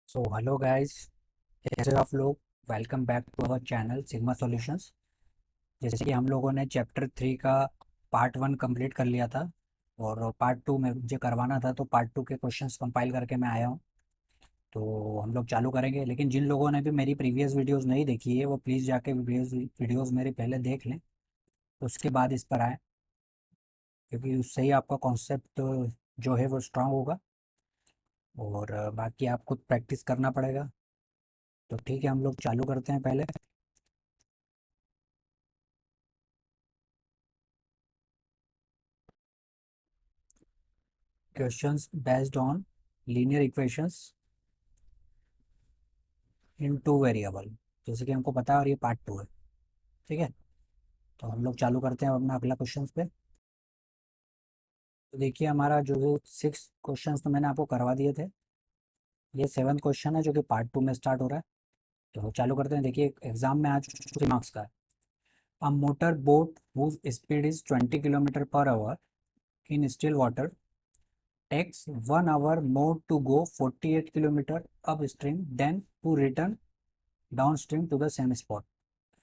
So hello guys, कैसे हो आप लोग। Welcome back to our channel Sigma Solutions. जैसे कि हम लोगों ने चैप्टर 3 का पार्ट 1 कंप्लीट कर लिया था और पार्ट 2 में मुझे करवाना था, तो पार्ट 2 के क्वेश्चंस कंपाइल करके मैं आया हूँ। तो हम लोग चालू करेंगे, लेकिन जिन लोगों ने भी मेरी प्रीवियस वीडियोस नहीं देखी है वो प्लीज़ जाके वीडियोस मेरे पहले देख लें, उसके बाद इस पर आए, क्योंकि उससे ही आपका कॉन्सेप्ट जो है वो स्ट्रांग होगा। और बाकी आपको प्रैक्टिस करना पड़ेगा। तो ठीक है, हम लोग चालू करते हैं पहले। Questions based on linear equations in two variable, जैसे कि हमको पता है, और ये पार्ट 2 है। ठीक है, तो हम लोग चालू करते हैं अपना अगला क्वेश्चन पे। तो देखिए, हमारा जो 6 क्वेश्चंस तो मैंने आपको करवा दिए थे, ये 7th क्वेश्चन है जो कि पार्ट 2 में स्टार्ट हो रहा है। तो चालू करते हैं। देखिए, एग्जाम में आज 3 मार्क्स का है। A motor boat whose speed is 20 kilometre per our in still water takes 1 hour more to go 48 kilometer upstream than to return downstream to the same spot.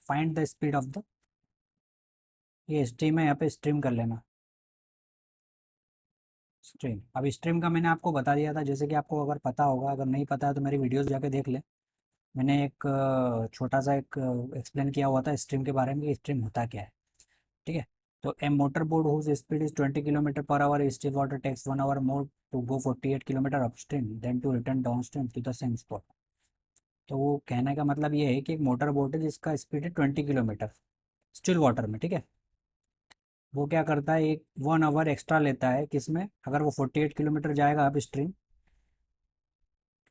Find the speed of the, ये stream है, यहाँ पे stream कर लेना। Stream, अब stream का मैंने आपको बता दिया था, जैसे कि आपको अगर पता होगा, अगर नहीं पता है तो मेरी वीडियोस जाके देख ले। मैंने एक छोटा सा एक एक्सप्लेन किया हुआ था स्ट्रीम के बारे में कि स्ट्रीम होता क्या है। ठीक है, तो a motor boat whose speed is 20 kilometre per hour still water takes 1 hour more to go 48 kilometre upstream then to return downstream to the same spot. तो वो कहने का मतलब ये है कि एक मोटर बोट है जिसका स्पीड है 20 किलोमीटर स्टिल वाटर में। ठीक है, वो क्या करता है, एक 1 आवर एक्स्ट्रा लेता है, किसमें, अगर वो 48 किलोमीटर जाएगा अप स्ट्रीम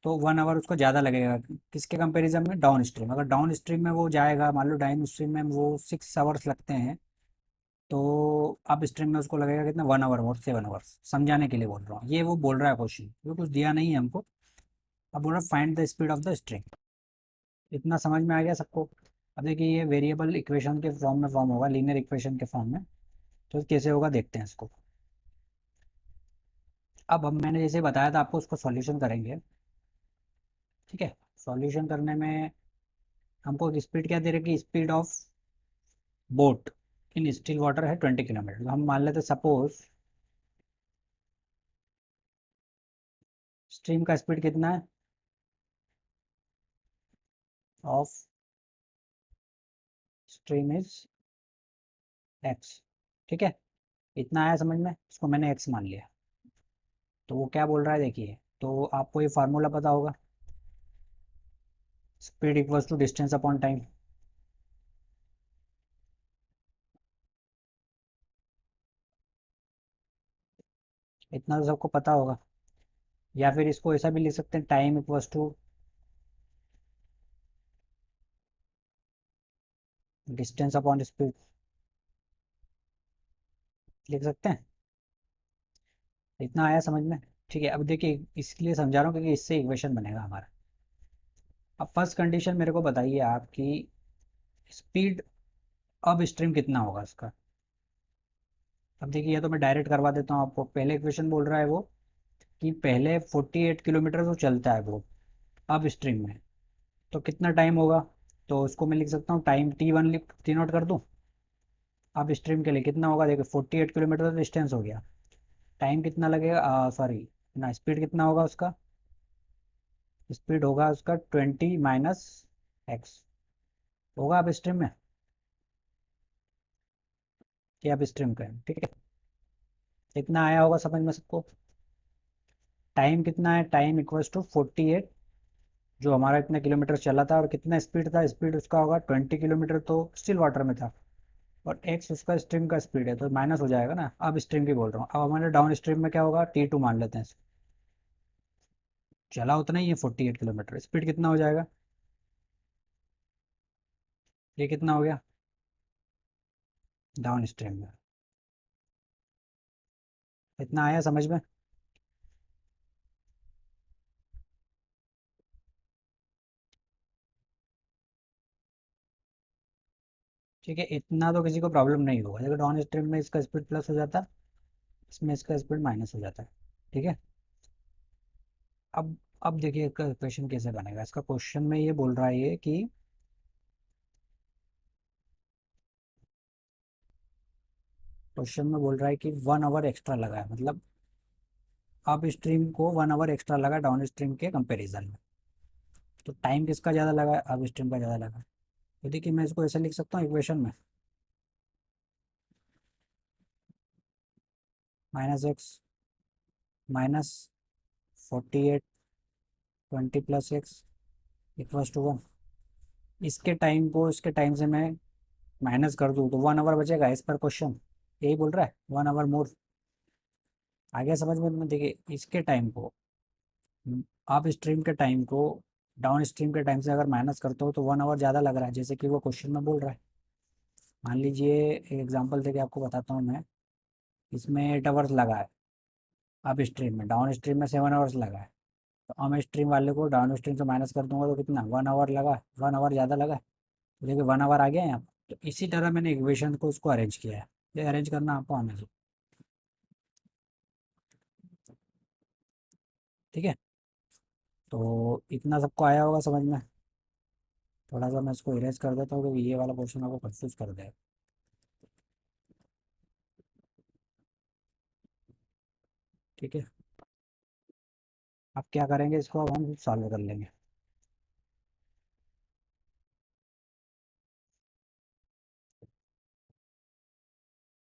तो 1 आवर उसको ज़्यादा लगेगा। किसके कंपैरिजन में, डाउन स्ट्रीम। अगर डाउन स्ट्रीम में वो जाएगा, मान लो डाउन स्ट्रीम में वो 6 आवर्स लगते हैं, तो अप स्ट्रीम में उसको लगेगा कितना, 1 आवर और 7 आवर्स। समझाने के लिए बोल रहा हूँ, ये वो बोल रहा है क्वेश्चन, वो कुछ दिया नहीं है हमको। अब बोल रहा है find the speed of the stream. इतना समझ में आ गया सबको। अब देखिए, ये वेरिएबल इक्वेशन के फॉर्म में फॉर्म होगा, लीनियर इक्वेशन के फॉर्म में। तो कैसे होगा देखते हैं इसको। अब हम, मैंने जैसे बताया था आपको, उसको सॉल्यूशन करेंगे। ठीक है, सॉल्यूशन करने में हमको स्पीड क्या दे रखी, speed of boat in still water है 20 किलोमीटर। तो हम मान लेते सपोज स्ट्रीम का स्पीड कितना है, ऑफ स्ट्रीम इज एक्स। ठीक है, इतना आया समझ में, इसको मैंने एक्स मान लिया। तो वो क्या बोल रहा है देखिए, तो आपको ये फार्मूला पता होगा, speed equals to distance upon time. इतना तो सबको पता होगा। या फिर इसको ऐसा भी लिख सकते हैं, time equals to distance upon speed, लिख सकते हैं। इतना आया समझ में। ठीक है, अब देखिए, इसलिए समझा रहा हूँ क्योंकि इससे इक्वेशन बनेगा हमारा। अब फर्स्ट कंडीशन मेरे को बताइए आपकी, स्पीड अब स्ट्रीम कितना होगा इसका। अब देखिए, ये तो मैं डायरेक्ट करवा देता हूँ आपको। पहले इक्वेशन बोल रहा है वो कि पहले 48 किलोमीटर तो चलता है वो अब स्ट्रीम में, तो कितना टाइम होगा। तो उसको मैं लिख सकता हूँ, टाइम T1 लिख, टी नोट कर दूँ। अब स्ट्रीम के लिए कितना होगा, देखो 48 किलोमीटर तो डिस्टेंस हो गया, टाइम कितना लगेगा, सॉरी ना, स्पीड कितना होगा उसका, स्पीड होगा उसका 20 - होगा अब स्ट्रीम में, कि अब स्ट्रीम का है। ठीक है, इतना आया होगा समझ में सबको। टाइम कितना है, टाइम इक्वल्स टू 48, जो हमारा इतना किलोमीटर चला था, और कितना स्पीड था, स्पीड उसका होगा 20 किलोमीटर, तो स्टिल वाटर में था। और एक्स उसका स्ट्रीम का स्पीड है, तो माइनस हो जाएगा ना। अब स्ट्रीम की बोल रहा हूँ, अब हमारे डाउन स्ट्रीम में क्या होगा, T2 मान लेते हैं। चला उतना ही है 48 किलोमीटर, स्पीड कितना हो जाएगा, ये कितना हो गया डाउन स्ट्रीम में। इतना आया समझ में। ठीक है, इतना तो किसी को प्रॉब्लम नहीं होगा। देखो, डाउन स्ट्रीम में इसका स्पीड प्लस हो जाता, इसमें इसका स्पीड माइनस हो जाता है। ठीक है, अब अब देखिए इसका इक्वेशन कैसे बनेगा। इसका क्वेश्चन में ये बोल रहा है ये कि क्वेश्चन में बोल रहा है कि 1 आवर एक्स्ट्रा लगा है, मतलब अप स्ट्रीम को 1 आवर एक्स्ट्रा लगा डाउन स्ट्रीम के कंपेरिजन में। तो टाइम किसका ज़्यादा लगा है? अप स्ट्रीम का ज़्यादा लगा है। तो देखिए मैं इसको ऐसे लिख सकता हूँ इक्वेशन में, -x माइनस 48 20 + x =1। इसके टाइम को इसके टाइम से मैं माइनस कर दूँ तो 1 आवर बचेगा इस पर क्वेश्चन, यही बोल रहा है 1 आवर मोर। आगे समझ में देखिए इसके टाइम को आप स्ट्रीम के टाइम को डाउन स्ट्रीम के टाइम से अगर माइनस करते हो तो 1 आवर ज़्यादा लग रहा है, जैसे कि वो क्वेश्चन में बोल रहा है। मान लीजिए एक एग्जांपल देके आपको बताता हूँ मैं, इसमें 8 आवर्स लगा है अप स्ट्रीम में, डाउन स्ट्रीम में 7 आवर्स लगा है। तो अप स्ट्रीम वाले को डाउन स्ट्रीम से माइनस कर दूंगा तो कितना 1 आवर लगा, 1 आवर ज़्यादा लगा है। तो देखिए 1 आवर आ गया है यहाँ पर। तो इसी तरह मैंने इक्वेशन को उसको अरेंज किया है, ये अरेंज करना आपको आना चाहिए। ठीक है, तो इतना सबको आया होगा समझ में। थोड़ा सा मैं इसको इरेज कर देता हूँ क्योंकि ये वाला पोर्शन आपको कंफ्यूज कर देगा। ठीक है, अब क्या करेंगे, इसको अब हम सॉल्व कर लेंगे।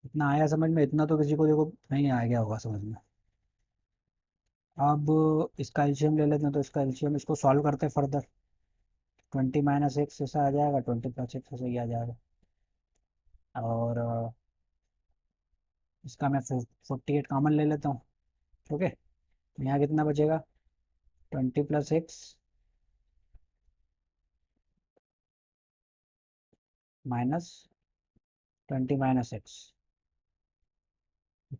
इतना आया समझ में? इतना तो किसी को देखो नहीं आ गया होगा समझ में। अब इसका एलसीएम ले लेते हैं, तो इसका एलसीएम इसको सॉल्व करते हैं फर्दर। 20 - x ऐसा आ जाएगा, 20 + x ऐसे ही आ जाएगा। और इसका मैं 48 कॉमन ले लेता हूँ। ओके, तो यहाँ कितना बचेगा? 20 + x -20 - x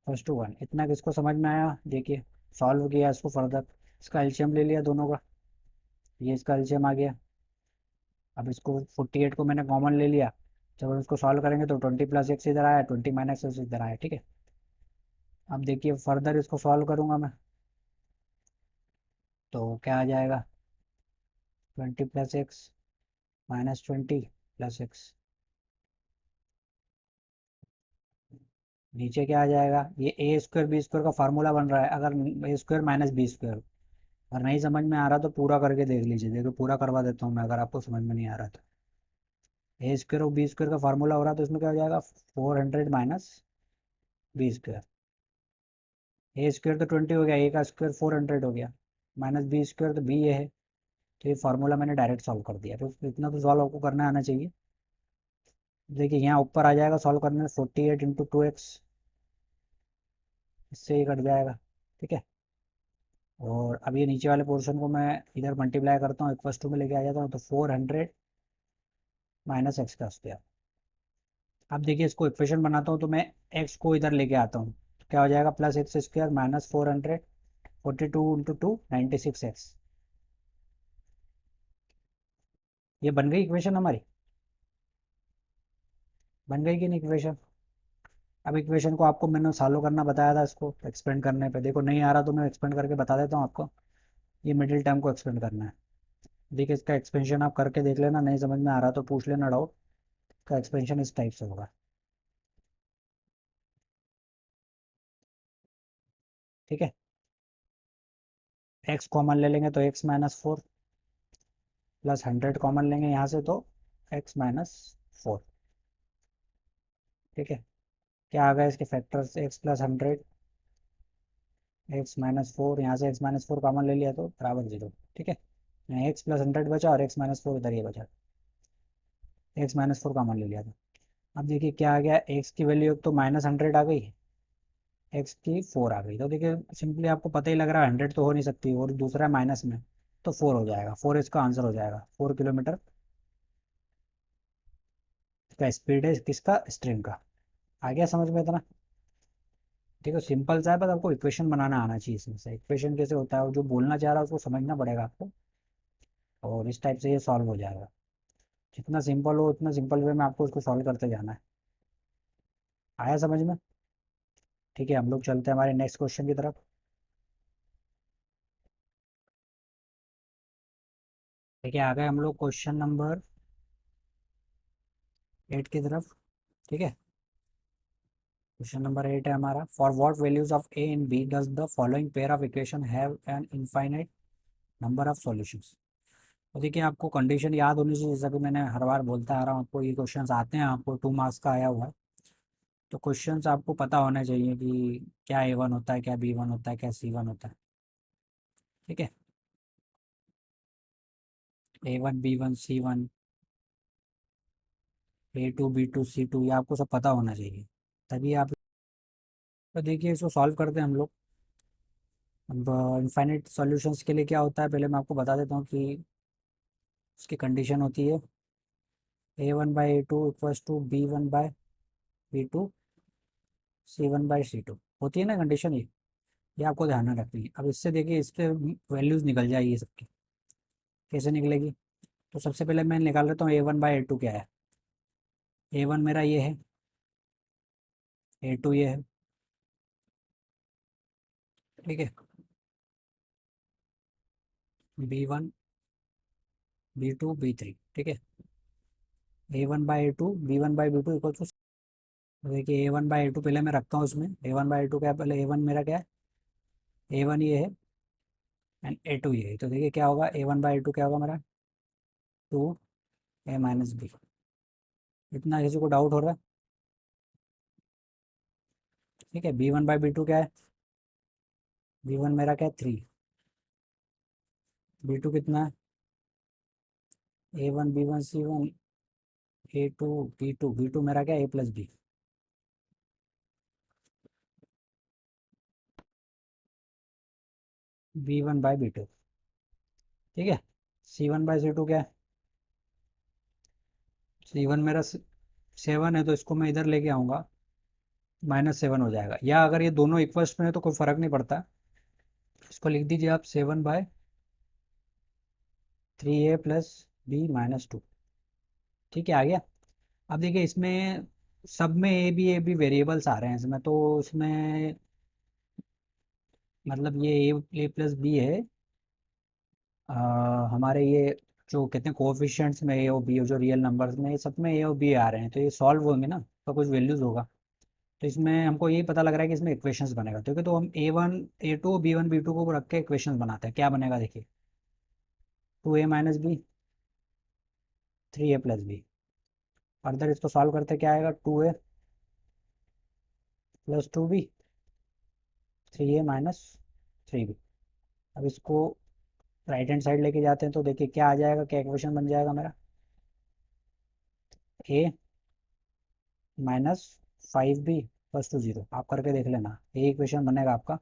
=1। इतना किसको समझ में आया? देखिए सॉल्व किया इसको फर्दर, इसका एलसीएम ले लिया दोनों का, ये इसका एलसीएम आ गया। अब इसको 48 को मैंने कॉमन ले लिया, जब हम इसको सॉल्व करेंगे तो 20 + x इधर आया, 20 - x इधर आया। ठीक है, अब देखिए फर्दर इसको सॉल्व करूंगा मैं, तो क्या आ जाएगा? 20 + x -20 + x। नीचे क्या आ जाएगा? ये a² b² का फार्मूला बन रहा है, अगर a² - b²। अगर नहीं समझ में आ रहा तो पूरा करके देख लीजिए, देखो पूरा करवा देता हूँ मैं अगर आपको समझ में नहीं आ रहा तो। a² और b² का फार्मूला हो रहा है, तो इसमें क्या हो जाएगा? 400 - b²। a² तो 20 हो गया, a का स्क्वायर 400 हो गया, -b² तो b ये है। तो ये फार्मूला मैंने डायरेक्ट सॉल्व कर दिया, तो इतना तो सॉल्व आपको करना आना चाहिए। देखिए यहाँ ऊपर आ जाएगा सॉल्व करने में 48 × 2x, इससे ही कट जाएगा। ठीक है, और अब ये नीचे वाले पोर्शन को मैं इधर मल्टीप्लाई करता हूँ, इक्वस टू में लेके आ जाता हूँ, तो 400 -x²। अब देखिए इसको इक्वेशन बनाता हूँ, तो मैं x को इधर लेके आता हूँ, तो क्या हो जाएगा? +x² -400 42 × 2 96x। ये बन गई इक्वेशन हमारी, बन गई कि नहीं इक्वेशन? अब इक्वेशन को आपको मैंने सॉल्व करना बताया था, इसको एक्सपेंड करने पे देखो नहीं आ रहा तो मैं एक्सपेंड करके बता देता हूँ आपको। ये मिडिल टर्म को एक्सपेंड करना है। देखिए इसका एक्सपेंशन आप करके देख लेना, नहीं समझ में आ रहा तो पूछ लेना डाउट। का एक्सपेंशन इस टाइप से होगा। ठीक है, एक्स कॉमन ले लेंगे तो x - 4, +100 कॉमन लेंगे यहाँ से तो x - 4। ठीक है, क्या आ गया इसके फैक्टर्स? x + 100, x - 4, यहाँ से x - 4 कॉमन ले लिया तो बराबर 0। ठीक है, यहाँ x + 100 बचा और x - 4 इधर ये बचा, x - 4 कॉमन ले लिया था। अब देखिए क्या आ गया, x की वैल्यू तो -100 आ गई, x की 4 आ गई। तो देखिए सिंपली आपको पता ही लग रहा है 100 तो हो नहीं सकती, और दूसरा है माइनस में, तो 4 हो जाएगा। 4 इसका आंसर हो जाएगा, 4 किलोमीटर का स्पीड है किसका? स्ट्रिंग का। आ गया समझ में इतना? देखो सिंपल सा है, बस आपको इक्वेशन बनाना आना चाहिए। इसमें से इक्वेशन कैसे होता है, और जो बोलना चाह रहा है उसको समझना पड़ेगा आपको, और इस टाइप से ये सॉल्व हो जाएगा। जितना सिंपल हो उतना सिंपल वे में आपको उसको सॉल्व करते जाना है। आया समझ में? ठीक है, हम लोग चलते हैं हमारे नेक्स्ट क्वेश्चन की तरफ। देखिए आ गए हम लोग क्वेश्चन नंबर 8 की तरफ। ठीक है, क्वेश्चन नंबर 8 है हमारा। For what values of a and b does the following pair of equation have an infinite number of solutions. तो देखिए आपको कंडीशन याद होनी चाहिए, जैसा कि मैंने हर बार बोलता आ रहा हूँ आपको, ये क्वेश्चंस आते हैं आपको 2 मार्क्स का आया हुआ है। तो क्वेश्चंस आपको पता होना चाहिए कि क्या A1 होता है, क्या B1 होता है, क्या C1 होता है। ठीक है, A1 B1 C1 A2 B2 C2 ये आपको सब पता होना चाहिए, तभी आप। तो देखिए इसको सॉल्व करते हैं हम लोग। अब इनफाइनाइट सॉल्यूशंस के लिए क्या होता है, पहले मैं आपको बता देता हूँ कि उसकी कंडीशन होती है A1/A2 equals to B1/B2 C1/C2 होती है ना कंडीशन ये आपको ध्यान में रखनी है। अब इससे देखिए इस पे वैल्यूज़ निकल जाएगी सबकी। कैसे निकलेगी? तो सबसे पहले मैं निकाल लेता हूँ A1/A2 क्या है। A1 मेरा ये है, A2 ये है। ठीक है, B1 B2 B3। ठीक है, A1/A2 B1/B2 इक्वल टू। देखिए A1/A2 पहले मैं रखता हूँ इसमें। A1/A2 क्या है, पहले A1 मेरा क्या है, A1 ये है एंड A2 ये है। तो देखिए क्या होगा, A1/A2 क्या होगा मेरा, 2A - B। इतना किसी को डाउट हो रहा है? ठीक है, B1/B2 क्या है, B1 मेरा क्या है 3, B2 कितना है, A1 B1 C1 A2 B2 मेरा क्या है A+B। B1/B2। ठीक है, C1/C2 क्या है, C1 मेरा 7 है, तो इसको मैं इधर लेके आऊँगा, -7 हो जाएगा। या अगर ये दोनों इक्वल्स में है तो कोई फ़र्क नहीं पड़ता, इसको लिख दीजिए आप 7/3A+B - 2। ठीक है, आ गया। अब देखिए इसमें सब में ए बी वेरिएबल्स आ रहे हैं इसमें, तो इसमें मतलब ये A+B है। अ, हमारे ये जो कहते हैं कोएफिशिएंट्स में ए और बी, जो रियल नंबर्स में, ये सब में ए और बी आ रहे हैं, तो ये सॉल्व होंगे ना, तो कुछ वैल्यूज होगा। तो इसमें हमको यही पता लग रहा है कि इसमें इक्वेशंस बनेगा। ठीक है, तो हम A1 A2 B1 B2 को रख के इक्वेशंस बनाते हैं। क्या बनेगा देखिए, 2A - B 3A+B। फर्दर इसको सॉल्व करते क्या आएगा, 2A + 2B 3A - 3B। अब इसको राइट हैंड साइड लेके जाते हैं तो देखिए क्या आ जाएगा, क्या इक्वेशन बन जाएगा मेरा, A - 5B + 0। आप करके देख लेना, ये इक्वेशन बनेगा आपका।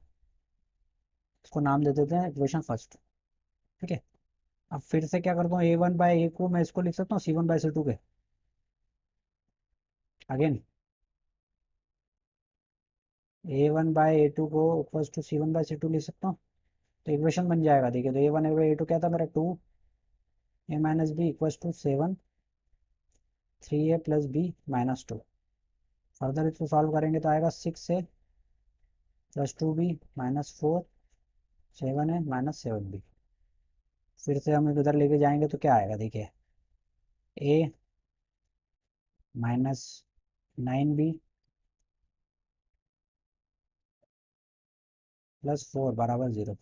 इसको नाम दे देते हैं इक्वेशन फर्स्ट। ठीक है, अब फिर से क्या करता हूँ, A1/A को मैं इसको लिख सकता हूँ C1/C2 के अगेन। A1/A2 को =C1/C2 लिख सकता हूँ, तो इक्वेशन बन जाएगा। देखिए तो A1/A2 क्या था मेरा, 2A - B = 7 3A+B - 2। फर्दर इसको सॉल्व करेंगे तो आएगा 6A + 2B - 4 7A - 7B। फिर से हम इधर लेके जाएंगे तो क्या आएगा देखिए, A - 9B +4 = 0।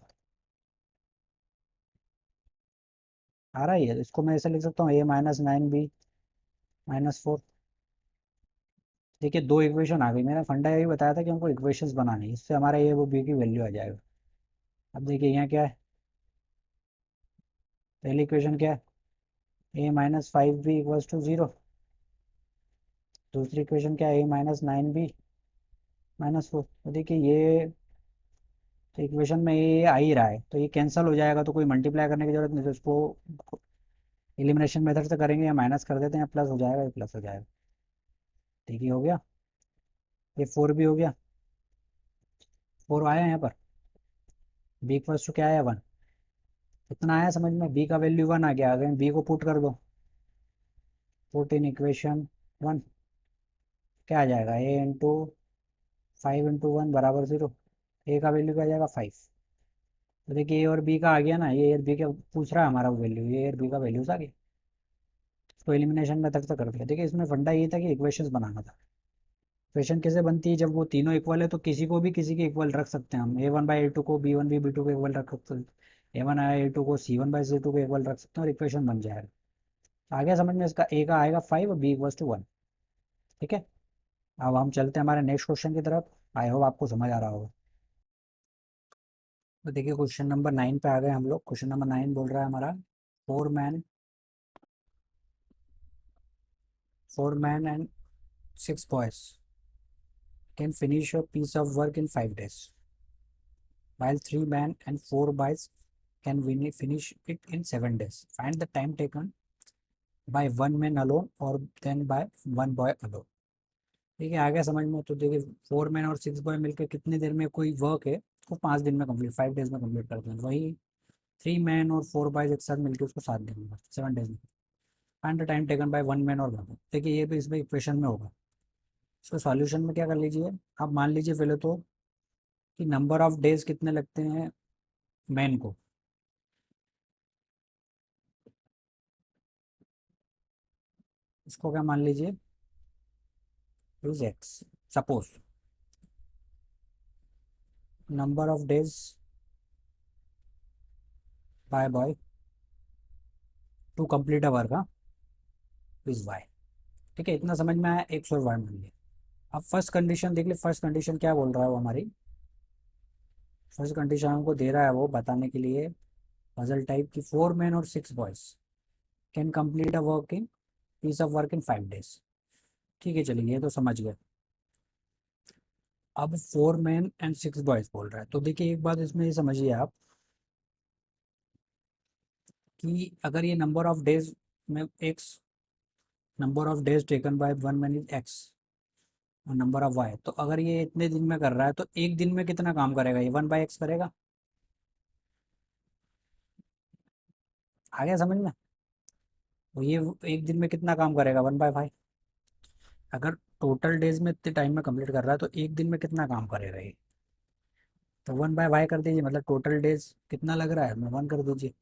आ रहा है, इसको मैं ऐसे लिख सकता हूँ A - 9B - 4। देखिए दो इक्वेशन आ गई। मैंने फंडा यही बताया था कि हमको इक्वेशंस बनानी है, इससे हमारा ए वो बी की वैल्यू आ जाएगा। अब देखिए यहाँ क्या है, पहली इक्वेशन क्या है, A - 5B = 0। दूसरी इक्वेशन क्या है, A - 9B - 4। तो देखिए ये तो इक्वेशन में ये आ ही रहा है, तो ये कैंसिल हो जाएगा, तो कोई मल्टीप्लाई करने की जरूरत नहीं। तो इसको एलिमिनेशन मेथड से करेंगे, या माइनस कर देते हैं, या प्लस हो जाएगा, या प्लस हो जाएगा। ठीक है, हो गया। ये 4B हो गया, 4 आया यहाँ पर। B = क्या आया, 1। इतना आया समझ में, बी का वैल्यू 1 आ गया। अगर बी को पुट कर दो, पुट इन इक्वेशन 1, क्या आ जाएगा, A × 5 × 1 = 0। ए का वैल्यू क्या आ जाएगा, 5। तो देखिए ए और बी का आ गया ना, ये ए और बी का पूछ रहा है हमारा वैल्यू, ये ए और बी का वैल्यूज आ गया। इसको एलिमिनेशन मेथड से कर दिया। देखिए इसमें फंडा ये था कि इक्वेशंस बनाना था। इक्वेशन कैसे बनती है, जब वो तीनों इक्वल है तो किसी को भी किसी के इक्वल रख सकते हैं हम। A1/A2 को B1/B2 को इक्वल रख सकते हैं, A1/A2 को C1/C2 को इक्वल रख सकते हैं और इक्वेशन बन जाएगा। आगे समझ में, इसका ए का आएगा 5 और B=1। ठीक है, अब हम चलते हैं हमारे नेक्स्ट क्वेश्चन की तरफ। आई होप आपको समझ आ रहा होगा। तो देखिए क्वेश्चन नंबर 9 पे आ गए हम लोग। क्वेश्चन नंबर 9 बोल रहा है हमारा, four man four man and six boys can finish a piece of work in 5 days, while 3 men and 4 boys can finish it in 7 days. Find the time taken by one man alone or then by one boy alone. ठीक है, आगे समझ में। तो देखिए 4 man और 6 boy मिलकर कितनी देर में कोई वर्क है उसको 5 दिन में कंप्लीट, 5 days में कंप्लीट करते हैं। वही 3 मैन और 4 बॉयज एक साथ मिलकर उसको 7 दिन में, 7 days में। Find the time taken by one man और वन। देखिए ये भी इसमें इक्वेशन में होगा। इसको सॉल्यूशन में क्या कर लीजिए आप, मान लीजिए पहले तो कि नंबर ऑफ डेज कितने लगते हैं मैन को। इसको क्या मान लीजिए, is x. Suppose number of days by boy to complete a work is y. ठीक है, इतना समझ में आया, एक्स और वाई मान लिया। अब फर्स्ट कंडीशन देख ले, फर्स्ट कंडीशन क्या बोल रहा है वो हमारी। फर्स्ट कंडीशन हमको दे रहा है वो बताने के लिए पजल टाइप की, 4 मैन और 6 boys can complete a work in peace of work in 5 days। ठीक है चलिए, ये तो समझ गए। अब 4 मैन एंड 6 बॉयज बोल रहा है, तो देखिए एक बात इसमें ये समझिए आप कि अगर ये नंबर ऑफ डेज में x, number of days taken by one man is x और नंबर ऑफ वाई, तो अगर ये इतने दिन में कर रहा है तो एक दिन में कितना काम करेगा, ये 1/x करेगा। आ गया समझ में। तो ये एक दिन में कितना काम करेगा, 1/5। अगर टोटल डेज में इतने टाइम में कंप्लीट कर रहा है तो एक दिन में कितना काम करेगा ये, तो 1/y कर दीजिए, मतलब टोटल डेज कितना लग रहा है मैं 1 कर दीजिए,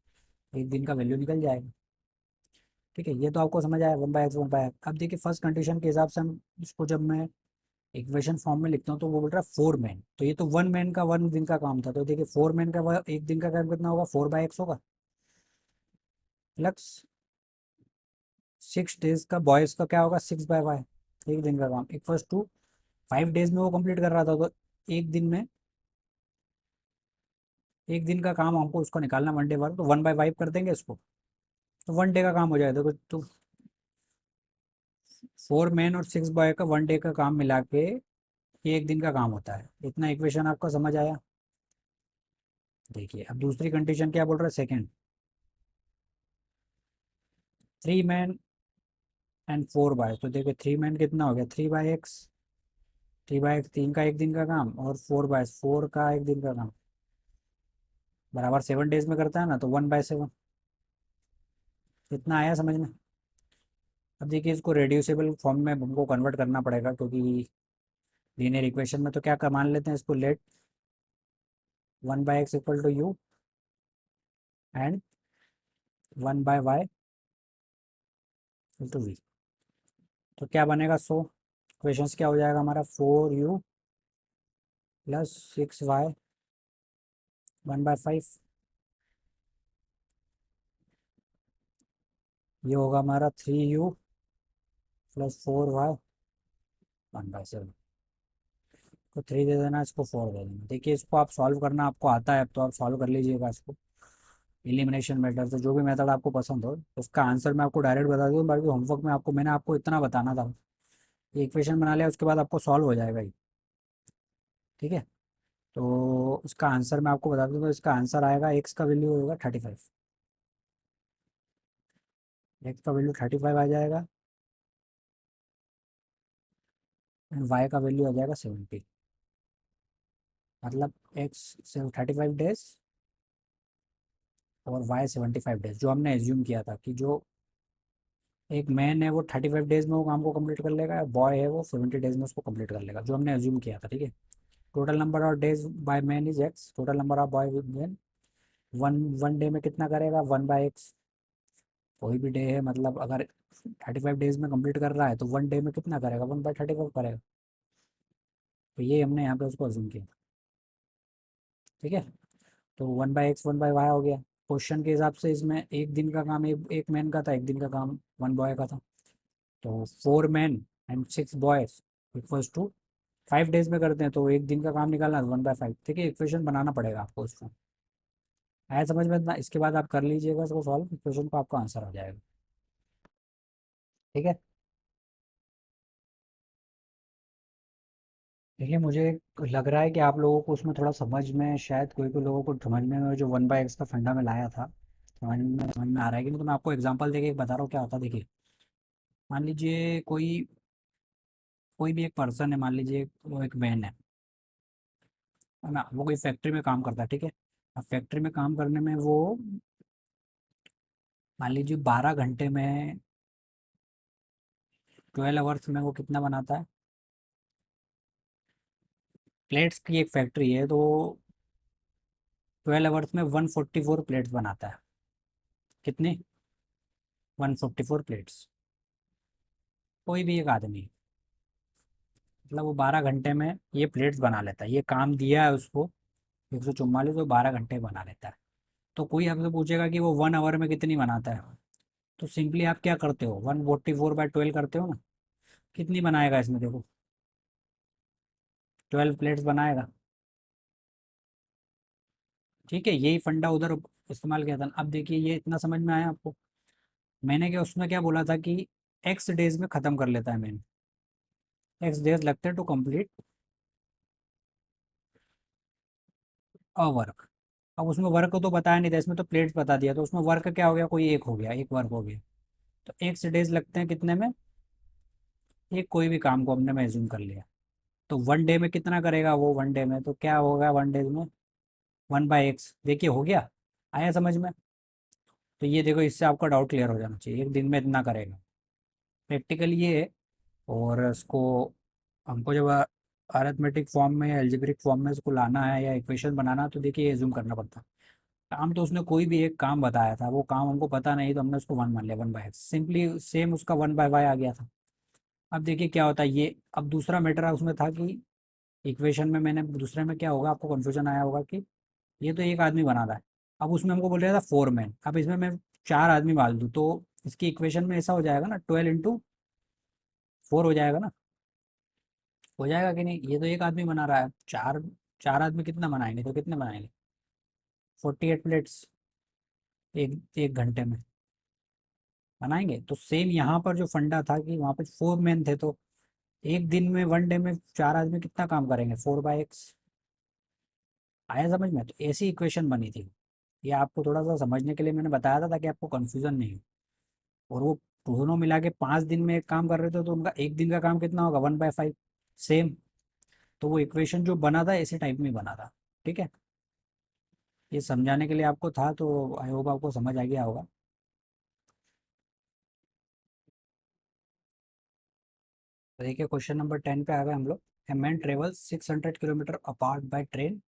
एक दिन का वैल्यू निकल जाएगा। ठीक है, ये तो आपको समझ आया 1/x 1/x। अब देखिए फर्स्ट कंडीशन के हिसाब से हम इसको जब मैं इक्वेशन फॉर्म में लिखता हूँ तो वो बोल रहा है 4 मैन, तो ये तो 1 मैन का 1 दिन का काम था। तो देखिए 4 मैन का एक दिन का काम कितना होगा, 4/x होगा, प्लस 6 डेज का बॉयज का क्या होगा, 6/y, एक दिन का काम इक्वल्स टू 5 days में वो कंप्लीट कर रहा था तो एक दिन में, एक दिन का काम हमको उसको निकालना 1 डे वर्क, तो 1/5 कर देंगे इसको, तो 1 डे का काम हो जाएगा। देखो तो 4 मैन और 6 बॉय का 1 डे का काम मिला के ये एक दिन का काम होता है। इतना इक्वेशन आपको समझ आया। देखिए अब दूसरी कंडीशन क्या बोल रहा है, सेकेंड, 3 मैन एंड 4 बॉय। तो देखिए 3 मैन कितना हो गया, 3/x, 3/x 3 का एक दिन का काम और 4/4 का एक दिन का काम, बराबर 7 days में करता है ना, तो 1/7। इतना आया समझ में। अब देखिए इसको रेड्यूसिबल फॉर्म में हमको कन्वर्ट करना पड़ेगा, क्योंकि लीनियर इक्वेशन में तो क्या मान लेते हैं इसको, let 1/x equal to u and 1/y equal to v. तो क्या बनेगा, सो इक्वेशंस क्या हो जाएगा हमारा, 4u प्लस 6y 1/5, ये होगा हमारा 3u प्लस 4y 1/7। तो 3 दे देना, इसको 4 दे देना। देखिए इसको आप सॉल्व करना आपको आता है तो आप सॉल्व कर लीजिएगा इसको एलिमिनेशन मेथड से, जो भी मेथड आपको पसंद हो। उसका आंसर मैं आपको डायरेक्ट बता दूँ, बाकी होमवर्क में आपको मैंने आपको इतना बताना था, ये इक्वेशन बना लिया उसके बाद आपको सॉल्व हो जाएगा ये। ठीक है, तो इसका आंसर मैं आपको बता दूँ, तो इसका आंसर आएगा, एक्स का वैल्यू होगा 35, एक्स का वैल्यू 35 आ जाएगा एंड वाई का वैल्यू आ जाएगा 70। मतलब एक्स 35 डेज और वाई 75 डेज, जो हमने एज्यूम किया था कि जो एक मैन है वो 35 डेज में वो काम को कंप्लीट कर लेगा, बॉय है वो 70 डेज में उसको कंप्लीट कर लेगा, जो हमने एज्यूम किया था। ठीक है, total number of days by man is x, total number of boy with man one one day में कितना करेगा, 1/x। कोई भी डे है, मतलब अगर 35 डेज में कंप्लीट कर रहा है तो वन डे में कितना करेगा, 1/35 करेगा। तो ये हमने यहाँ पे उसको अज्यूम किया। ठीक है, तो 1/x 1/y हो गया। क्वेश्चन के हिसाब से इसमें एक दिन का काम एक मैन का था, एक दिन का काम 1 बॉय का था। तो 4 man and 6 boys equals to 5 days में करते हैं, तो एक दिन का काम निकालना 1/5। ठीक है, इक्वेशन बनाना पड़ेगा आपको उसको। आया समझ में इतना? इसके बाद आप कर लीजिएगा इसको सॉल्व, इक्वेशन का आपका आंसर आ जाएगा। ठीक है। देखिए, मुझे लग रहा है कि आप लोगों को उसमें थोड़ा समझ में, शायद कोई कोई लोगों को समझ में जो 1/x का फंडा में लाया था, समझ में आ रहा है कि नहीं। तो मैं आपको एग्जांपल देके एक बता रहा हूँ क्या होता है। देखिए, मान लीजिए कोई कोई भी एक पर्सन है, मान लीजिए वो एक मैन है ना, वो कोई फैक्ट्री में काम करता है। ठीक है, अब फैक्ट्री में काम करने में वो, मान लीजिए 12 घंटे में, 12 आवर्स में वो कितना बनाता है प्लेट्स की। एक फैक्ट्री है तो 12 आवर्स में 144 प्लेट्स बनाता है। कितनी? 144 प्लेट्स। कोई भी एक आदमी, मतलब वो 12 घंटे में ये प्लेट्स बना लेता है। ये काम दिया है उसको 144, वो 12 घंटे बना लेता है। तो कोई आपसे पूछेगा कि वो 1 आवर में कितनी बनाता है, तो सिंपली आप क्या करते हो, 144/12 करते हो ना। कितनी बनाएगा इसमें, देखो 12 प्लेट्स बनाएगा। ठीक है, यही फंडा उधर इस्तेमाल किया था। अब देखिए, ये इतना समझ में आया आपको। मैंने क्या उसमें क्या बोला था कि एक्स डेज में ख़त्म कर लेता है मैंने, एक्स डेज लगते हैं टू कंप्लीट अ वर्क। अब उसमें वर्क तो बताया नहीं था, इसमें तो प्लेट्स बता दिया, तो उसमें वर्क क्या हो गया, कोई एक हो गया, एक वर्क हो गया। तो एक्स डेज लगते हैं कितने में, एक कोई भी काम को हमने मैज्यूम कर लिया। तो वन डे में कितना करेगा वो, वन डे में तो क्या होगा, वन डेज में 1/x। देखिए हो गया, आया समझ में। तो ये देखो, इससे आपका डाउट क्लियर हो जाना चाहिए, एक दिन में इतना करेगा। प्रैक्टिकल ये है। और इसको हमको जब अरिथमेटिक फॉर्म में या एल्जेब्रिक फॉर्म में इसको लाना है या इक्वेशन बनाना है, तो देखिए एज्यूम करना पड़ता है। काम तो उसने कोई भी एक काम बताया था, वो काम हमको पता नहीं, तो हमने उसको वन मान लिया, 1/x। सिंपली सेम उसका 1/y आ गया था। अब देखिए क्या होता है ये। अब दूसरा मैटर उसमें था कि इक्वेशन में, मैंने दूसरे में क्या होगा, आपको कन्फ्यूजन आया होगा कि ये तो एक आदमी बना रहा है। अब उसमें हमको बोल रहा था 4 मैन, अब इसमें मैं 4 आदमी डाल दूँ तो इसकी इक्वेशन में ऐसा हो जाएगा ना, 12 × 4 हो जाएगा ना। हो जाएगा कि नहीं, ये तो एक आदमी बना रहा है, चार चार आदमी कितना बनाएंगे, तो कितने बनाएंगे, 48 प्लेट्स एक एक घंटे में बनाएंगे। तो सेम यहाँ पर जो फंडा था कि वहाँ पे 4 मैन थे, तो एक दिन में, वन डे में 4 आदमी कितना काम करेंगे, 4/x। आया समझ में? तो ऐसी इक्वेशन बनी थी। ये आपको थोड़ा सा समझने के लिए मैंने बताया था, ताकि आपको कन्फ्यूजन नहीं हो। और वो दोनों मिला के 5 दिन में एक काम कर रहे थे, तो उनका एक दिन का काम कितना होगा, 1/5। सेम। तो वो इक्वेशन जो बना था इसी टाइप में बना था। ठीक है, ये समझाने के लिए आपको था, तो आई होप आपको समझ आ गया होगा। तो देखिए, क्वेश्चन नंबर 10 पे आ गए हम लोग। A man travel 600 kilometre apart by train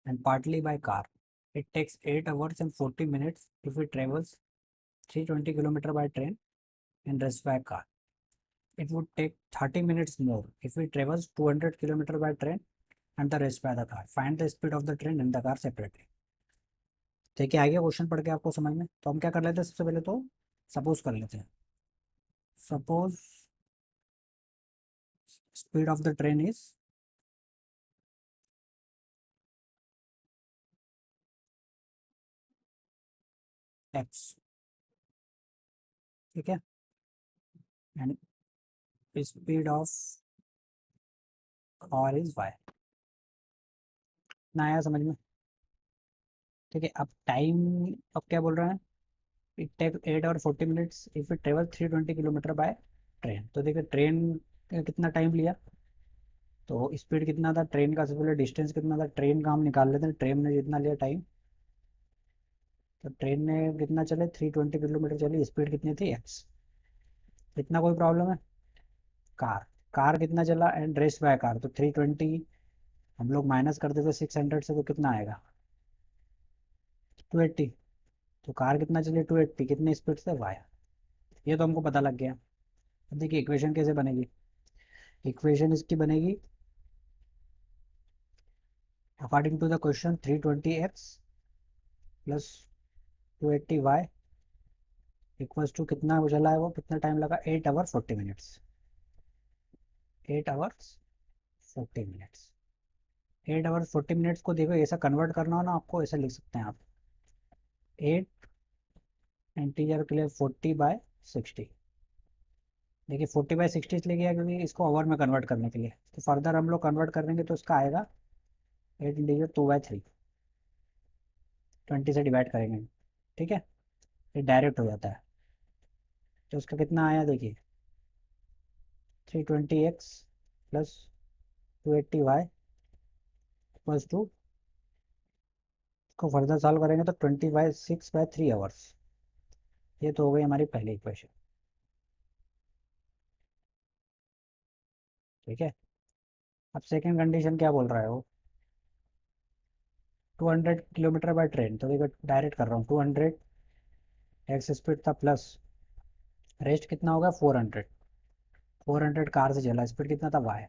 and partly by car. It takes 8 hours and 40 minutes if it travels 320 kilometer by train and rest by car. It would take 30 minutes more if it travels 200 kilometer by train and the rest by the car. Find the speed of the train and the car separately. ठीक है, आ गया question पढ़ के आपको समझ में? तो हम क्या कर लेते हैं, सबसे पहले तो सपोज कर लेते हैं। Suppose speed of the train is x. ठीक है, and speed of car is y. ना आया समझ में? ठीक है, अब टाइम, अब क्या बोल रहे हैं, इट टेक 8 और 40 minutes if it travel 320 kilometre by train. तो देखिए ट्रेन कितना टाइम लिया, तो स्पीड कितना था ट्रेन का, सबसे पहले डिस्टेंस कितना था ट्रेन का हम निकाल लेते हैं। ट्रेन ने जितना लिया टाइम, तो ट्रेन ने कितना चले, 320 किलोमीटर चली, स्पीड कितनी थी, एक्स। इतना कोई प्रॉब्लम है? कार, कार कितना चला एंड रेस्ट बाय कार, तो 320 हम लोग माइनस कर देते 600 से, तो कितना आएगा, 280। तो कार कितना चली 280, कितनी स्पीड से, वाई। ये तो हमको पता लग गया। अब देखिए इक्वेशन कैसे बनेगी। इक्वेशन इसकी बनेगी according to the question 320x plus 280y equals to कितना चला है वो, कितना टाइम लगा, 8 hour 40 minutes. 8 hours 40 minutes. 8 hours 40 minutes को देखो ऐसा कन्वर्ट करना हो ना आपको, ऐसा लिख सकते हैं आप, 8 इंटीजर के लिए 40/60। देखिए 40/60 इसलिए किया क्योंकि इसको आवर में कन्वर्ट करने के लिए, तो फर्दर हम लोग कन्वर्ट करेंगे तो इसका आएगा 8 इंटीजर 2/3, 20 से डिवाइड करेंगे, ठीक है। ये डायरेक्ट हो जाता है। तो उसका कितना आया देखिए, 320x plus 280y equals to, इसको फर्दर सॉल्व करेंगे तो 20/6/3 आवर्स। ये तो हो गई हमारी पहली इक्वेशन, ठीक है। अब सेकेंड कंडीशन क्या बोल रहा है वो, 200 किलोमीटर बाय ट्रेन। तो देखो डायरेक्ट कर रहा हूँ, 200 एक्स स्पीड था प्लस रेस्ट कितना होगा 400। 400 कार से चला, स्पीड कितना था वाई।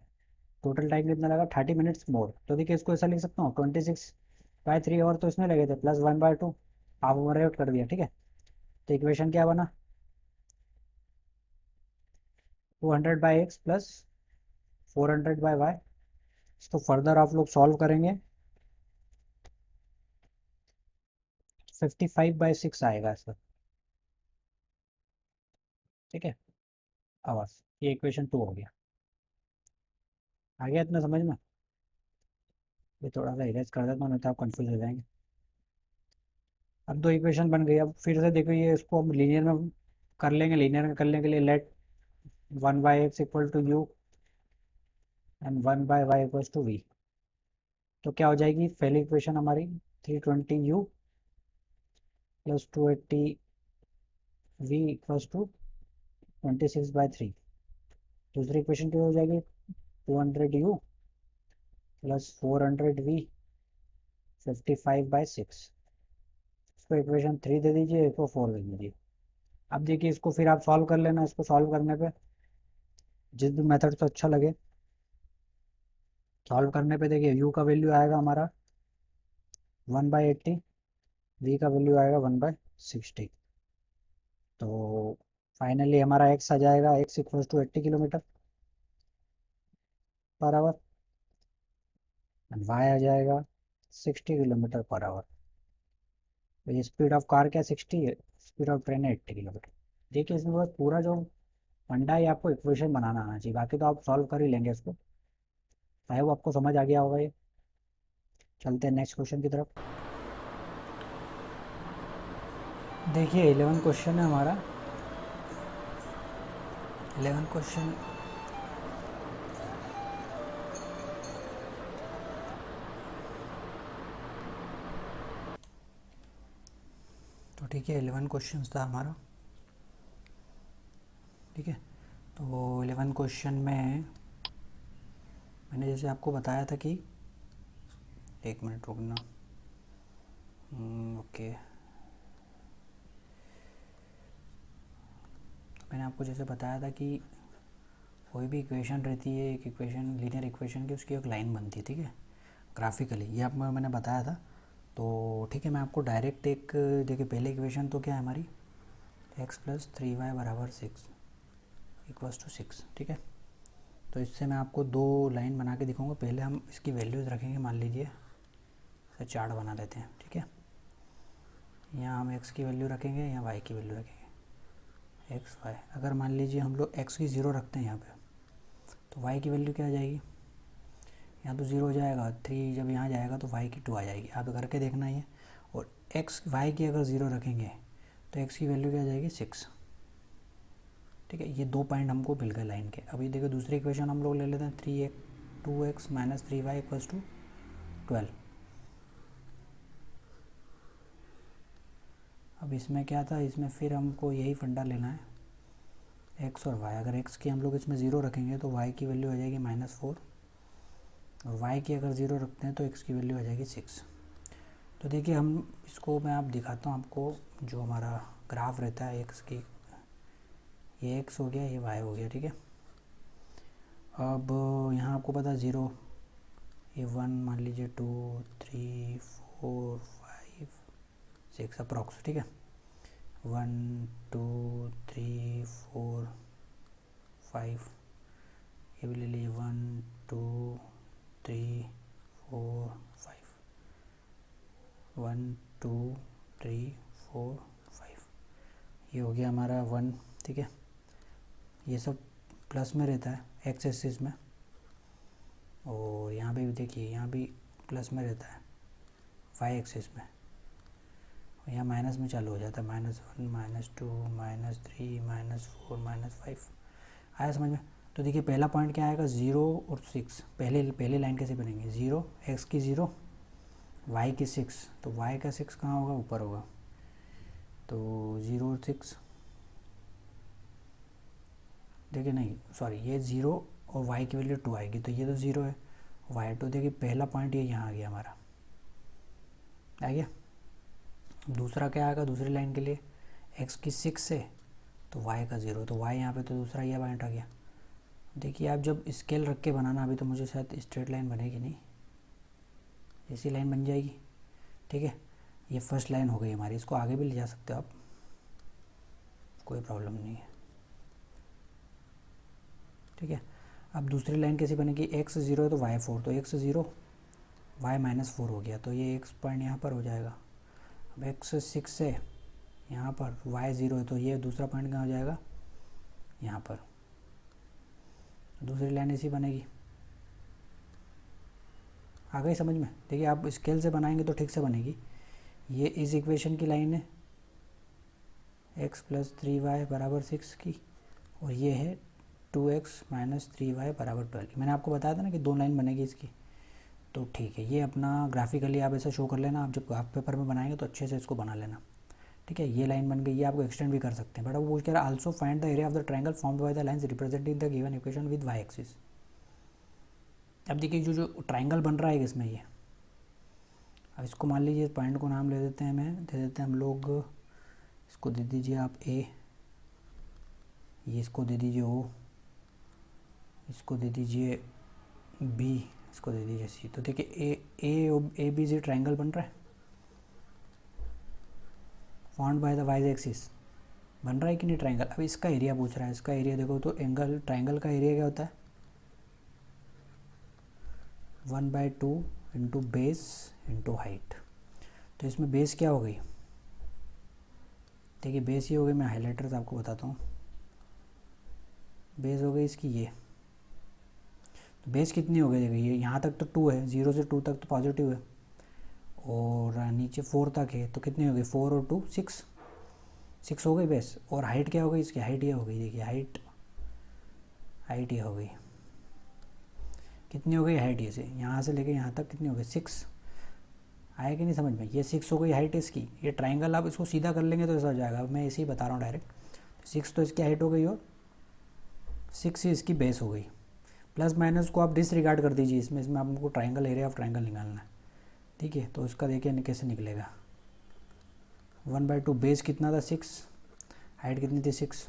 टोटल टाइम कितना लगा 30 मिनट्स मोर। तो देखिए इसको ऐसा लिख सकता हूँ 26/3 आवर तो इसमें लगे थे, प्लस 1/2 हाफ ओवर आउट कर दिया, ठीक है। तो इक्वेशन क्या बना, 200/x प्लस 400/y। इसको फर्दर आप लोग सॉल्व करेंगे, 55/6 आएगा इसका, ठीक है, आवर्स। ये इक्वेशन 2 हो गया। आ गया इतना समझ में। ये थोड़ा सा इरेज कर देता हूँ नहीं तो आप कंफ्यूज हो जाएंगे। अब दो इक्वेशन बन गई। अब फिर से देखो ये, इसको हम लीनियर में कर लेंगे। लीनियर में करने के लिए let 1/x equal to u and 1/y equals to v. तो क्या हो जाएगी पहली इक्वेशन हमारी, 320u plus 280v equals to 26/3। दूसरी इक्वेशन क्या हो जाएगी, 200u प्लस 400v 55/6। इसको इक्वेशन 3 दे दीजिए, इसको 4 दे दीजिए। अब देखिए इसको फिर आप सॉल्व कर लेना। इसको सॉल्व करने पे जिस भी मेथड से अच्छा लगे, सॉल्व करने पे देखिए u का वैल्यू आएगा हमारा 1/80, v का वैल्यू आएगा 1/60। तो फाइनली हमारा x आ जाएगा, x equals to 80 kilometre per hour and y आ जाएगा 60 किलोमीटर पर आवर। तो ये स्पीड ऑफ कार क्या 60 है, स्पीड ऑफ ट्रेन है 80 किलोमीटर। देखिए इसमें बस पूरा जो फंडा है आपको इक्वेशन बनाना आना चाहिए, बाकी तो आप सॉल्व कर ही लेंगे इसको। चाहे वो आपको समझ आ गया होगा ये। चलते हैं नेक्स्ट क्वेश्चन की तरफ। देखिए 11 क्वेश्चन है हमारा। 11 क्वेश्चन तो ठीक है, 11 क्वेश्चन था हमारा, ठीक है। तो 11 क्वेश्चन में मैंने जैसे आपको बताया था कि, एक मिनट रुकना, ओके। मैंने आपको जैसे बताया था कि कोई भी इक्वेशन रहती है, एक इक्वेशन लीनियर इक्वेशन की, उसकी एक लाइन बनती है, ठीक है, ग्राफिकली। ये आप मैंने बताया था। तो ठीक है, मैं आपको डायरेक्ट एक, देखिए पहले इक्वेशन तो क्या है हमारी, x प्लस 3y बराबर 6 इक्वल्स टू 6, ठीक है। तो इससे मैं आपको दो लाइन बना के दिखाऊंगा। पहले हम इसकी वैल्यूज़ रखेंगे, मान लीजिए इसे चार्ट बना देते हैं, ठीक है। यहाँ हम x की वैल्यू रखेंगे, यहाँ y की वैल्यू रखेंगे, x y। अगर मान लीजिए हम लोग x की 0 रखते हैं यहाँ पे, तो y की वैल्यू क्या आ जाएगी, यहाँ तो 0 हो जाएगा, 3 जब यहाँ जाएगा तो y की 2 आ जाएगी। आप करके देखना ये। और x y की अगर 0 रखेंगे तो x की वैल्यू क्या आ जाएगी 6, ठीक है। ये दो पॉइंट हमको मिल गए लाइन के। अभी देखो दूसरी इक्वेशन हम लोग ले लेते हैं, 2x minus 3y equals to 12। अब इसमें क्या था, इसमें फिर हमको यही फंडा लेना है, x और y। अगर x की हम लोग इसमें 0 रखेंगे तो y की वैल्यू आ जाएगी -4, और y की अगर 0 रखते हैं तो x की वैल्यू आ जाएगी 6। तो देखिए हम इसको मैं आप दिखाता हूँ आपको, जो हमारा ग्राफ रहता है एक्स की, ये एक्स हो गया, ये वाई हो गया, ठीक है। अब यहाँ आपको पता 0, ये 1 मान लीजिए, 2 3 4 5 6 अप्रॉक्स, ठीक है। 1 2 3 4 5, ये भी ले लीजिए 1 2 3 4 5, 1 2 3 4 5, ये हो गया हमारा 1, ठीक है। ये सब प्लस में रहता है एक्स एक्सिस में, और यहाँ पे भी देखिए, यहाँ भी प्लस में रहता है वाई एक्सिस में, और यहाँ माइनस में चालू हो जाता है, -1 -2 -3 -4 -5। आया समझ में? तो देखिए पहला पॉइंट क्या आएगा, 0 और 6। पहले लाइन कैसे बनेंगे, 0 एक्स की 0 वाई की 6, तो वाई का 6 कहाँ होगा, ऊपर होगा, तो 0 और 6, देखिए नहीं सॉरी, ये 0 और y की वैल्यू 2 आएगी, तो ये तो 0 है, y2, देखिए पहला पॉइंट ये यहाँ आ गया हमारा, आ गया। दूसरा क्या आएगा दूसरी लाइन के लिए, x की 6 है तो y का 0, तो y यहाँ पे तो दूसरा ये पॉइंट आ गया। देखिए आप जब स्केल रख के बनाना, अभी तो मुझे शायद स्ट्रेट लाइन बनेगी नहीं, ऐसी लाइन बन जाएगी, ठीक है। ये फर्स्ट लाइन हो गई हमारी, इसको आगे भी ले जा सकते हो आप, कोई प्रॉब्लम नहीं है, ठीक है। अब दूसरी लाइन कैसी बनेगी, x 0 है तो y 4, तो x 0 y -4 हो गया, तो ये x पॉइंट यहाँ पर हो जाएगा। अब x 6 है यहाँ पर, y 0 है, तो ये दूसरा पॉइंट कहाँ हो जाएगा, यहाँ पर। दूसरी लाइन ऐसी बनेगी, आ गई समझ में? देखिए आप स्केल से बनाएंगे तो ठीक से बनेगी। ये इस इक्वेशन की लाइन है, x + 3y = 6 की, और ये है 2x - 3y = 12। मैंने आपको बताया था ना कि 2 लाइन बनेगी इसकी, तो ठीक है। ये अपना ग्राफिकली आप ऐसा शो कर लेना, आप जब ग्राफ पेपर में बनाएंगे तो अच्छे से इसको बना लेना, ठीक है। ये लाइन बन गई, ये आपको एक्सटेंड भी कर सकते हैं, बट अब वो कह रहा है also find the area of the triangle formed by the lines representing the given equation with y axis. अब देखिए जो ट्रायंगल बन रहा है इसमें, ये अब इसको मान लीजिए पॉइंट को नाम ले देते हैं, दे देते हैं हम लोग, इसको दे दीजिए आप ए, ये इसको दे दीजिए ओ, इसको दे दीजिए बी, इसको दे दीजिए सी। तो देखिए ए बी सी ट्रायंगल बन रहा है, formed by the y axis, बन रहा है कि नहीं ट्रायंगल। अब इसका एरिया पूछ रहा है, इसका एरिया देखो तो एंगल ट्रायंगल का एरिया क्या होता है, 1/2 इंटू बेस इंटू हाइट। तो इसमें बेस क्या हो गई, देखिए बेस ये हो गई, मैं हाईलाइटर से आपको बताता हूँ, बेस हो गई इसकी ये, तो बेस कितनी हो गई, देखिए ये यहाँ तक तो 2 है, 0 से 2 तक तो पॉजिटिव है, और नीचे 4 तक है, तो कितनी हो गई, 4 और 2 6 हो गई बेस। और हाइट क्या हो गई इसकी, हाइट ये हो गई, देखिए हाइट ये हो गई, कितनी हो गई हाइट, ये से यहाँ से लेके यहाँ तक कितनी हो गई 6, आया कि नहीं समझ में, ये 6 हो गई हाइट इसकी। ये ट्राइंगल आप इसको सीधा कर लेंगे तो ऐसा हो जाएगा, मैं ऐसे ही बता रहा हूँ डायरेक्ट। 6 तो इसकी हाइट हो गई, और 6 ही इसकी बेस हो गई। प्लस माइनस को आप डिसरिगार्ड कर दीजिए, इसमें आपको ट्राइंगल एरिया ऑफ ट्राइंगल निकालना है, ठीक है। तो इसका देखिए कैसे निकलेगा, 1/2 बेस कितना था 6, हाइट कितनी थी 6,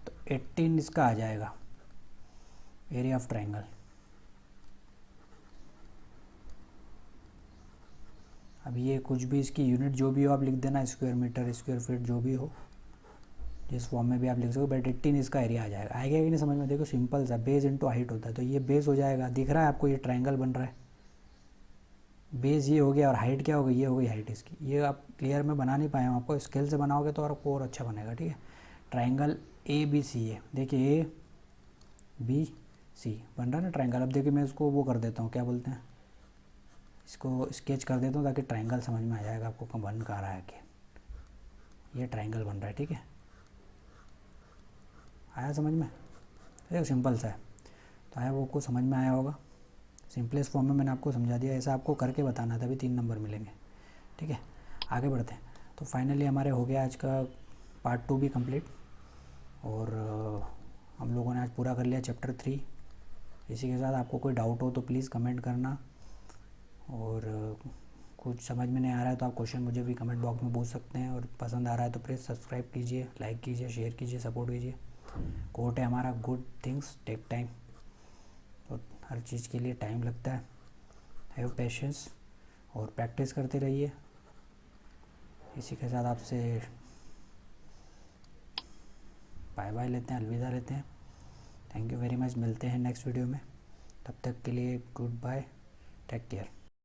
तो 18 इसका आ जाएगा एरिया ऑफ ट्राइंगल। अब ये कुछ भी इसकी यूनिट जो भी हो आप लिख देना, स्क्वायर मीटर स्क्वायर फीट जो भी हो, जिस फॉर्म में भी आप लिख सको, बट 18 इसका एरिया आ जाएगा। आएगा कि नहीं समझ में, देखो सिंपल सा, बेस इंटू हाइट होता है, तो ये बेस हो जाएगा, दिख रहा है आपको, ये ट्रायंगल बन रहा है, बेस ये हो गया, और हाइट क्या हो गई, ये हो गई हाइट इसकी। ये आप क्लियर में बना नहीं पाए हूँ, आपको स्केल से बनाओगे तो आपको और अच्छा बनेगा, ठीक है। ट्राइंगल ABC है, देखिए ABC बन रहा है ना ट्राइंगल। अब देखिए मैं इसको वो कर देता हूँ, क्या बोलते हैं, इसको स्केच कर देता हूँ ताकि ट्राइंगल समझ में आ जाएगा आपको कब बन कहाँ रहा है कि ये ट्राइंगल बन रहा है, ठीक है। आया समझ में, देखो सिंपल सा है, तो आया वो आपको समझ में आया होगा। सिंपलेस्ट फॉर्म में मैंने आपको समझा दिया, ऐसा आपको करके बताना था, अभी 3 नंबर मिलेंगे, ठीक है। आगे बढ़ते हैं, तो फाइनली हमारे हो गया आज का पार्ट 2 भी कंप्लीट, और हम लोगों ने आज पूरा कर लिया चैप्टर 3। इसी के साथ आपको कोई डाउट हो तो प्लीज़ कमेंट करना, और कुछ समझ में नहीं आ रहा है तो आप क्वेश्चन मुझे भी कमेंट बॉक्स में पूछ सकते हैं, और पसंद आ रहा है तो प्लीज़ सब्सक्राइब कीजिए, लाइक कीजिए, शेयर कीजिए, सपोर्ट कीजिए। कोट है हमारा, गुड थिंग्स टेक टाइम। तो हर चीज़ के लिए टाइम लगता है। हैव पेशेंस और प्रैक्टिस करते रहिए। इसी के साथ आपसे बाय बाय लेते हैं, अलविदा लेते हैं। Thank you very much. मिलते हैं नेक्स्ट वीडियो में, तब तक के लिए गुड बाय, टेक केयर।